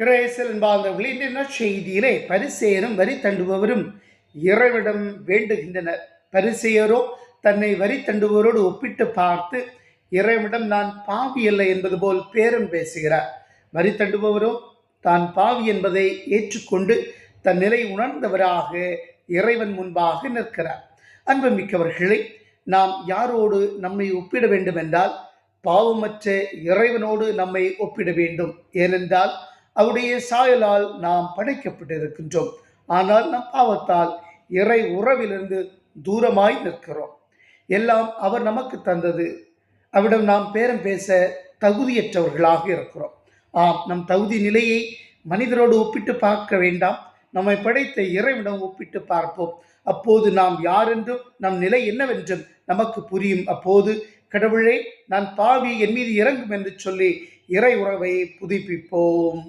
இறையேசுவில் அன்பார்ந்தவர்களே, இன்றைய செய்தியிலே பரிசேயரும் வரி தண்டுபவரும் இறைவனிடம் வேண்டுகின்றனர். பரிசேயரோ தன்னை வரி தண்டுபவரோடு ஒப்பிட்டு பார்த்து இறைவனிடம் நான் பாவி அல்ல என்பது போல் பேரம் பேசுகிறார். வரி தண்டுபவரோ தான் பாவி என்பதை ஏற்றுக்கொண்டு தன் நிலை உணர்ந்தவராக இறைவன் முன்பாக நிற்கிறார். அன்புமிக்கவர்களை, நாம் யாரோடு நம்மை ஒப்பிட வேண்டும் என்றால் பாவமற்ற இறைவனோடு நம்மை ஒப்பிட வேண்டும். ஏனென்றால் அவருடைய சாயலால் நாம் படைக்கப்பட்டிருக்கின்றோம். ஆனால் நம் பாவத்தால் இறை உறவிலிருந்து தூரமாய் நிற்கிறோம். எல்லாம் அவர் நமக்கு தந்தது. அவரிடம் நாம் பேரம் பேச தகுதியற்றவர்களாக இருக்கிறோம். நம் தகுதி நிலையை மனிதரோடு ஒப்பிட்டு பார்க்க வேண்டாம். நம்மை படைத்த இறைவனிடம் ஒப்பிட்டு பார்ப்போம். அப்போது நாம் யார் என்றும் நம் நிலை என்னவென்றும் நமக்கு புரியும். அப்போது கடவுளே, நான் பாவி, என் மீது இறங்கும் என்று சொல்லி இறை உறவை புதுப்பிப்போம்.